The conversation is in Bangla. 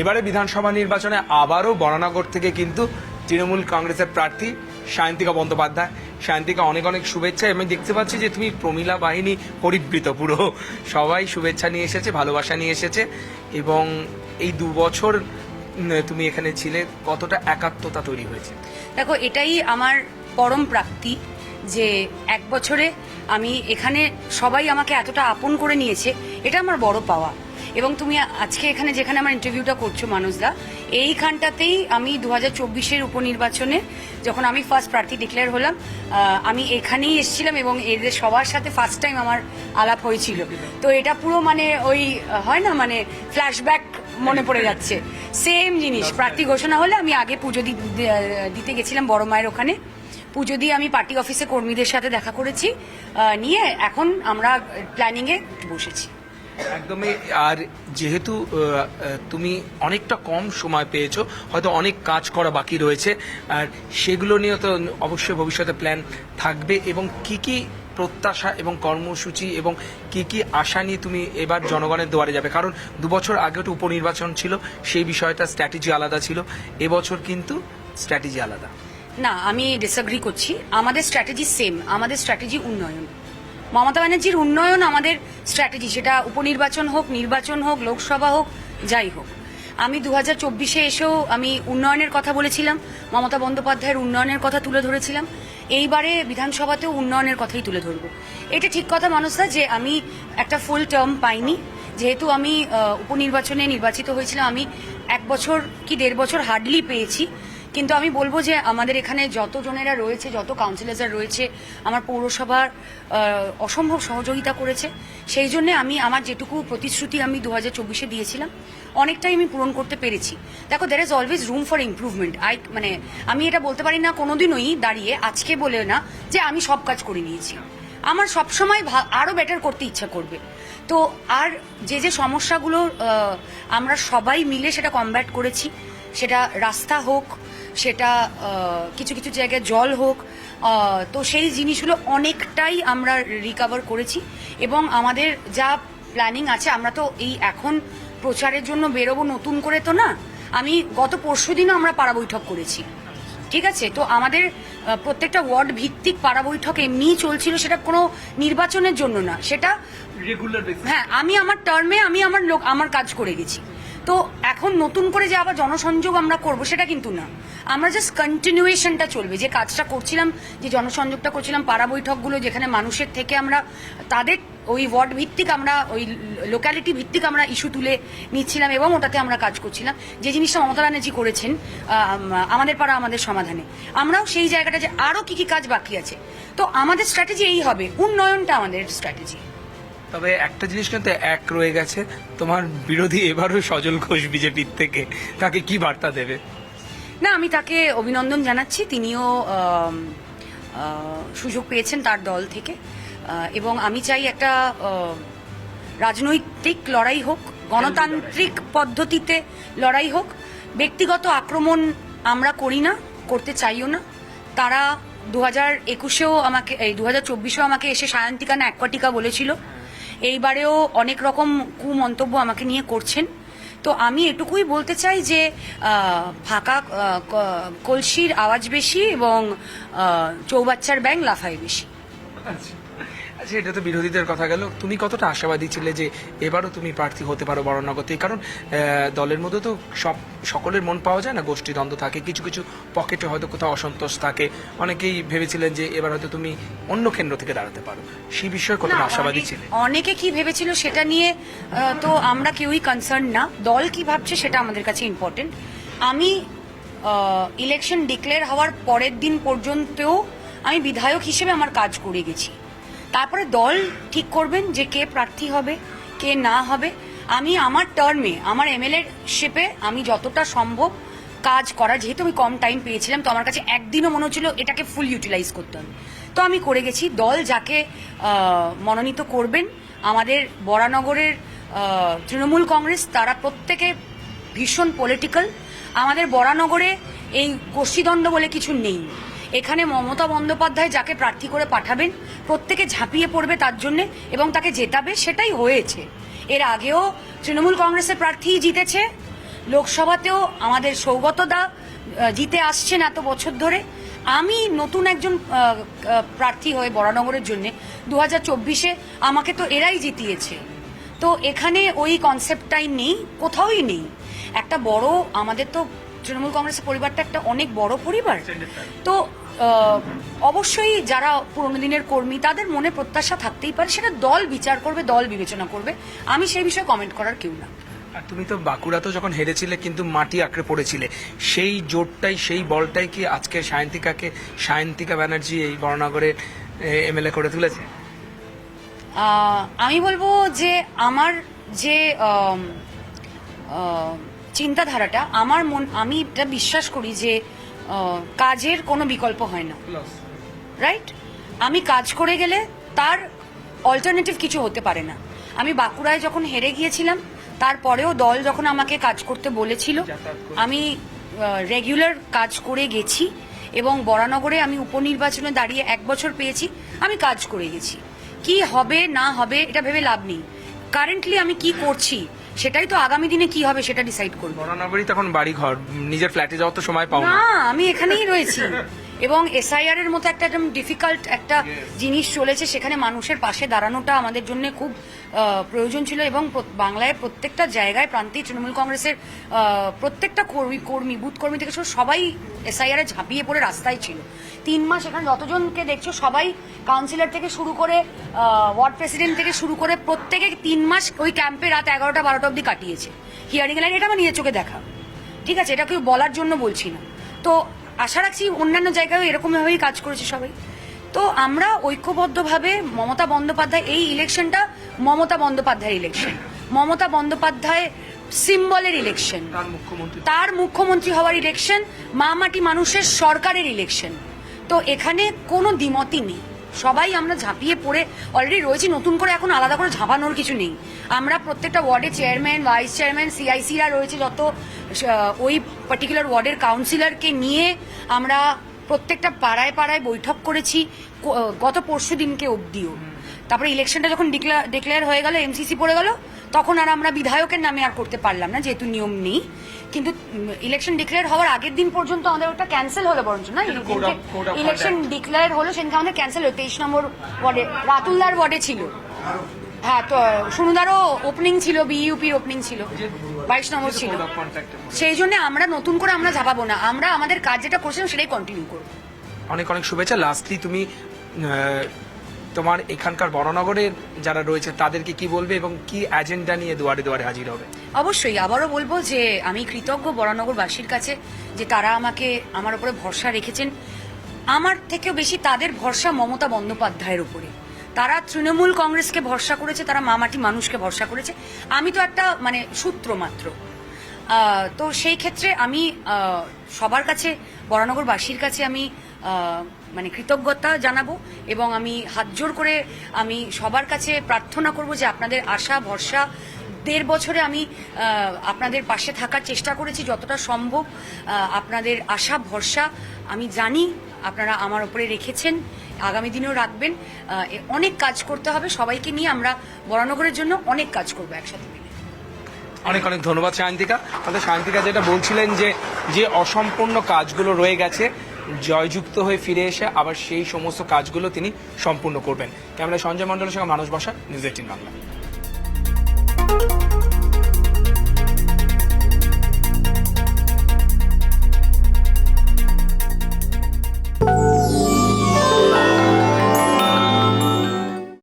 এবারে বিধানসভা নির্বাচনে আবারও বরানগর থেকে কিন্তু তৃণমূল কংগ্রেসের প্রার্থী সায়ন্তিকা বন্দ্যোপাধ্যায়। সায়ন্তিকা, অনেক অনেক শুভেচ্ছা। আমি দেখতে পাচ্ছি যে তুমি প্রমীলা বাহিনী পরিবৃত, পুরো সবাই শুভেচ্ছা নিয়ে এসেছে, ভালোবাসা নিয়ে এসেছে। এবং এই 2 বছর তুমি এখানে ছিলে, কতটা একাত্মতা তৈরি হয়েছে? দেখো, এটাই আমার পরম প্রাপ্তি যে 1 বছরে আমি এখানে সবাই আমাকে এতটা আপন করে নিয়েছে, এটা আমার বড় পাওয়া। এবং তুমি আজকে এখানে যেখানে আমার ইন্টারভিউটা করছো মানুষদা, এইখানটাতেই আমি 2024-এর উপনির্বাচনে যখন আমি ফার্স্ট প্রার্থী ডিক্লেয়ার হলাম, আমি এখানেই এসেছিলাম এবং এদের সবার সাথে ফার্স্ট টাইম আমার আলাপ হয়েছিল। তো এটা পুরো মানে ওই হয় না, মানে ফ্ল্যাশব্যাক মনে পড়ে যাচ্ছে। সেম জিনিস, প্রার্থী ঘোষণা হলে আমি আগে পুজো দিতে গেছিলাম বড় মায়ের ওখানে। পুজো দিয়ে আমি পার্টি অফিসে কর্মীদের সাথে দেখা করেছি, নিয়ে এখন আমরা প্ল্যানিংয়ে বসেছি একদমই। আর যেহেতু তুমি অনেকটা কম সময় পেয়েছো, হয়তো অনেক কাজ করা বাকি রয়েছে, আর সেগুলো নিয়ে তো অবশ্যই ভবিষ্যতে প্ল্যান থাকবে। এবং কি কি প্রত্যাশা এবং কর্মসূচি এবং কি কি আশা নিয়ে তুমি এবার জনগণের দুয়ারে যাবে? কারণ 2 বছর আগে তো উপনির্বাচন ছিল, সেই বিষয়টা স্ট্র্যাটেজি আলাদা ছিল, এবছর কিন্তু স্ট্র্যাটেজি আলাদা। না, আমি ডিসএগ্রি করছি। আমাদের স্ট্র্যাটেজি সেম, আমাদের স্ট্র্যাটেজি উন্নয়ন। মমতা ব্যানার্জির উন্নয়ন আমাদের স্ট্র্যাটেজি, সেটা উপনির্বাচন হোক, নির্বাচন হোক, লোকসভা হোক, যাই হোক। আমি 2024-এ এসেও আমি উন্নয়নের কথা বলেছিলাম, মমতা বন্দ্যোপাধ্যায়ের উন্নয়নের কথা তুলে ধরেছিলাম। এইবারে বিধানসভাতেও উন্নয়নের কথাই তুলে ধরবো। এটা ঠিক কথা মানুষরা, যে আমি একটা ফুল টার্ম পাইনি। যেহেতু আমি উপনির্বাচনে নির্বাচিত হয়েছিলাম, আমি 1 বছর কি 1.5 বছর হার্ডলি পেয়েছি। কিন্তু আমি বলবো যে আমাদের এখানে যত জনেরা রয়েছে, যত কাউন্সিলররা রয়েছে, আমার পৌরসভার অসম্ভব সহযোগিতা করেছে। সেই জন্য আমি আমার যেটুকু প্রতিশ্রুতি আমি 2024-এ দিয়েছিলাম, অনেকটাই আমি পূরণ করতে পেরেছি। দেখো, there is always room for improvement. মানে আমি এটা বলতে পারি না কোনোদিনই দাঁড়িয়ে, আজকে বলে না যে আমি সব কাজ করে নিয়েছি। আমার সবসময় আরও বেটার করতে ইচ্ছা করবে। তো আর যে সমস্যাগুলো আমরা সবাই মিলে সেটা কমব্যাট করেছি, সেটা রাস্তা হোক, সেটা কিছু কিছু জায়গায় জল হোক, তো সেই জিনিসগুলো অনেকটাই আমরা রিকভার করেছি। এবং আমাদের যা প্ল্যানিং আছে, আমরা তো এই এখন প্রচারের জন্য বেরোবো নতুন করে তো না। আমি গত পরশুদিনও আমরা পাড়া বৈঠক করেছি, ঠিক আছে? তো আমাদের প্রত্যেকটা ওয়ার্ড ভিত্তিক পাড়া বৈঠক এমনিই চলছিল, সেটা কোনো নির্বাচনের জন্য না, সেটা রেগুলার। হ্যাঁ, আমি আমার টার্মে আমি আমার কাজ করে গেছি। তো এখন নতুন করে যে আবার জনসংযোগ আমরা করব সেটা কিন্তু না, আমরা জাস্ট কন্টিনিউয়েশনটা চলবে। যে কাজটা করছিলাম, যে জনসংযোগটা করছিলাম, পাড়া বৈঠকগুলো যেখানে মানুষের থেকে আমরা তাদের ওই ওয়ার্ড ভিত্তিক, আমরা ওই লোক্যালিটি ভিত্তিক আমরা ইস্যু তুলে নিচ্ছিলাম এবং ওটাতে আমরা কাজ করছিলাম। যে জিনিসটা মমতা ব্যানার্জি করেছেন আমাদের পাড়া আমাদের সমাধানে, আমরাও সেই জায়গাটা যে আরও কি কি কাজ বাকি আছে। তো আমাদের স্ট্র্যাটেজি এই হবে, উন্নয়নটা আমাদের স্ট্র্যাটেজি। তবে একটা জিনিস কিন্তু এক রয়ে গেছে, তোমার বিরোধী এবারও সজল ঘোষ বিজেপির থেকে, তাকে কি বার্তা দেবে? না, আমি তাকে অভিনন্দন জানাচ্ছি। তিনিও সুযোগ পেয়েছেন তার দল থেকে, এবং আমি চাই একটা রাজনৈতিক লড়াই হোক, গণতান্ত্রিক পদ্ধতিতে লড়াই হোক। ব্যক্তিগত আক্রমণ আমরা করি না, করতে চাইও না। তারা 2021-এও আমাকে, এই 2024-এও আমাকে এসে সায়ন্তিকা না অ্যাকোয়াটিকা বলেছিল। এইবারেও অনেক রকম কুমন্তব্য আমাকে নিয়ে করছেন। তো আমি এটুকুই বলতে চাই যে ফাঁকা কলসির আওয়াজ বেশি এবং চৌবাচ্চার ব্যাং লাফায় বেশি। আচ্ছা, এটা তো বিরোধীদের কথা গেল। তুমি কতটা আশাবাদী ছিলে যে এবারও তুমি প্রার্থী হতে পারো বরানগর থেকে? কারণ দলের মধ্যে তো সকলের মন পাওয়া যায় না, গোষ্ঠীদ্বন্দ্ব থাকে, কিছু কিছু পকেটে হয়তো কোথাও অসন্তোষ থাকে। অনেকেই ভেবেছিলেন যে এবার হয়তো তুমি অন্য কেন্দ্র থেকে দাঁড়াতে পারো, সেই বিষয়ে কতটা আশাবাদী ছিলে? অনেকে কি ভেবেছিল সেটা নিয়ে তো আমরা কেউই কনসার্ন না। দল কি ভাবছে সেটা আমাদের কাছে ইম্পর্টেন্ট। আমি ইলেকশন ডিক্লেয়ার হওয়ার পরের দিন পর্যন্তও আমি বিধায়ক হিসেবে আমার কাজ করে গেছি। তারপরে দল ঠিক করবেন যে কে প্রার্থী হবে, কে না হবে। আমি আমার টার্মে, আমার এমএলএ শিপে আমি যতটা সম্ভব কাজ করা, যেহেতু আমি কম টাইম পেয়েছিলাম, তো আমার কাছে একদিনও মনে হচ্ছিল এটাকে ফুল ইউটিলাইজ করতে হবে, তো আমি করে গেছি। দল যাকে মনোনীত করবেন, আমাদের বরানগরের তৃণমূল কংগ্রেস, তারা প্রত্যেকে ভীষণ পলিটিক্যাল। আমাদের বরানগরে এই গোষ্ঠীদ্বন্দ্ব বলে কিছু নেই। এখানে মমতা বন্দ্যোপাধ্যায় যাকে প্রার্থী করে পাঠাবেন প্রত্যেকে ঝাঁপিয়ে পড়বে তার জন্য এবং তাকে জেতাবে, সেটাই হয়েছে। এর আগেও তৃণমূল কংগ্রেসের প্রার্থী জিতেছে, লোকসভাতেও আমাদের সৌগত দা জিতে আসছেন এত বছর ধরে। আমি নতুন একজন প্রার্থী হয়ে বরানগরের জন্য 2024-এ আমাকে তো এরাই জিতিয়েছে। তো এখানে ওই কনসেপ্টটাই নেই, কোথাওই নেই। একটা বড়, আমাদের তো তৃণমূল কংগ্রেসের পরিবারটা একটা অনেক বড় পরিবার, তো অবশ্যই যারা পুরনো দিনের কর্মী তাদের মনে প্রত্যাশা থাকতেই পারে, সেটা দল বিচার করবে, দল বিবেচনা করবে। আমি সেই বিষয়ে কমেন্ট করার কেউ না। আর তুমি তো বাঁকুড়াতেও যখন হেরেছিলে কিন্তু মাটি আঁকড়ে পড়েছিলে, সেই জোরটাই সেই বলটাই কি আজকে সায়ন্তিকা ব্যানার্জি এই বরানগরে এমএলএ করে তুলেছে? আমি বলবো যে আমার যে চিন্তাধারাটা, আমি এটা বিশ্বাস করি যে কাজের কোনো বিকল্প হয় না, রাইট? আমি কাজ করে গেলে তার অল্টারনেটিভ কিছু হতে পারে না। আমি বাঁকুড়ায় যখন হেরে গিয়েছিলাম তারপরেও দল যখন আমাকে কাজ করতে বলেছিল আমি রেগুলার কাজ করে গেছি, এবং বরানগরে আমি উপনির্বাচনে দাঁড়িয়ে 1 বছর পেয়েছি, আমি কাজ করে গেছি। কি হবে না হবে এটা ভেবে লাভ নেই, কারেন্টলি আমি কি করছি সেটাই তো আগামী দিনে কি হবে সেটা ডিসাইড করব। বরানগরই তখন বাড়ি ঘর, নিজের ফ্ল্যাটে যাওয়ার তো সময় পাও না। আমি এখানেই রয়েছি, এবং এসআইআর এর মতো একটা একদম ডিফিকাল্ট একটা জিনিস চলেছে, সেখানে মানুষের পাশে দাঁড়ানোটা আমাদের জন্য খুব প্রয়োজন ছিল। এবং বাংলায় প্রত্যেকটা জায়গায় প্রান্তিক তৃণমূল কংগ্রেসের প্রত্যেকটা কর্মী বুথ কর্মী থেকে সবাই এসআইআর এ ঝাঁপিয়ে পড়ে রাস্তায় ছিল। 3 মাস এখানে যতজনকে দেখছো সবাই কাউন্সিলর থেকে শুরু করে ওয়ার্ড প্রেসিডেন্ট থেকে শুরু করে প্রত্যেকে 3 মাস ওই ক্যাম্পে রাত 11টা 12টা অব্দি কাটিয়েছে হিয়ারিং লাইন। এটা আমার নিজের চোখে দেখা, ঠিক আছে? এটা কেউ বলার জন্য বলছি না। তো আশা রাখছি অন্যান্য জায়গায়ও এরকমভাবেই কাজ করেছে সবাই। তো আমরা ঐক্যবদ্ধভাবে মমতা বন্দ্যোপাধ্যায়, এই ইলেকশনটা মমতা বন্দ্যোপাধ্যায়ের ইলেকশন, মমতা বন্দ্যোপাধ্যায় সিম্বলের ইলেকশন, তার মুখ্যমন্ত্রী হওয়ার ইলেকশন, মা মাটি মানুষের সরকারের ইলেকশন। তো এখানে কোনো দ্বিমতই নেই, সবাই আমরা ঝাঁপিয়ে পড়ে অলরেডি রয়েছি, নতুন করে এখন আলাদা করে ঝাঁপানোর কিছু নেই। আমরা প্রত্যেকটা ওয়ার্ডে চেয়ারম্যান, ভাইস চেয়ারম্যান, সিআইসিরা রয়েছে, যত ওই পার্টিকুলার ওয়ার্ডের কাউন্সিলরকে নিয়ে আমরা প্রত্যেকটা পাড়ায় পাড়ায় বৈঠক করেছি গত পরশু দিনকে অবধিও। তারপরে ইলেকশনটা যখন ডিক্লেয়ার হয়ে গেল, এমসিসি পড়ে গেল, তখন আর আমরা বিধায়কের নামে আর করতে পারলাম না, যেহেতু নিয়ম নেই। কিন্তু ইলেকশন ডিক্লেয়ার হওয়ার আগের দিন পর্যন্ত আমাদের ওটা ক্যান্সেল হলো, বরঞ্চ না, ইলেকশন ডিক্লেয়ার হলো সেদিনকে আমাদের ক্যান্সেল হলো। 23 নম্বর ওয়ার্ডে, রাতুলদার ওয়ার্ডে ছিল, হ্যাঁ, তো সুনুদারও ওপেনিং ছিল, বিইউপির ওপেনিং ছিল, 22 নম্বর ছিল। সেই জন্য আমরা নতুন করে আমরা ঝাঁপাবো না, আমরা আমাদের কাজ যেটা করছিলাম সেটাই কন্টিনিউ করবো। অনেক অনেক শুভেচ্ছা। লাস্টলি তুমি তোমার এখানকার বরানগরের যারা রয়েছে তাদেরকে কি বলবে এবং কি এজেন্ডা নিয়ে দুয়ারে দুয়ারে হাজির হবে? অবশ্যই আবারও বলবো যে আমি কৃতজ্ঞ বরানগরবাসীর কাছে যে তারা আমাকে, আমার উপরে ভরসা রেখেছেন। আমার থেকেও বেশি তাদের ভরসা মমতা বন্দ্যোপাধ্যায়ের উপরে। তারা তৃণমূল কংগ্রেসকে ভরসা করেছে, তারা মামাটি মানুষকে ভরসা করেছে। আমি তো একটা সূত্র মাত্র। তো সেই ক্ষেত্রে আমি সবার কাছে, বরানগরবাসীর কাছে আমি কৃতজ্ঞতা জানাবো, এবং আমি হাত জোর করে আমি সবার কাছে প্রার্থনা করব যে আপনাদের আশা ভরসা, 1.5 বছরে আমি আপনাদের পাশে থাকার চেষ্টা করেছি যতটা সম্ভব। আপনাদের আশা ভরসা আমি জানি আপনারা আমার উপরে রেখেছেন, আগামী দিনেও রাখবেন। অনেক কাজ করতে হবে সবাইকে নিয়ে, আমরা বরানগরের জন্য অনেক কাজ করবো একসাথে মিলে। অনেক অনেক ধন্যবাদ সায়ন্তিকা। তাহলে সায়ন্তিকা যেটা বলছিলেন যে অসম্পূর্ণ কাজগুলো রয়ে গেছে, জয়যুক্ত হয়ে ফিরে এসে আবার সেই সমস্ত কাজগুলো তিনি সম্পূর্ণ করবেন। ক্যামেরায় সঞ্জয় মণ্ডলের সঙ্গে মানস বসা, নিউজ 18 বাংলা।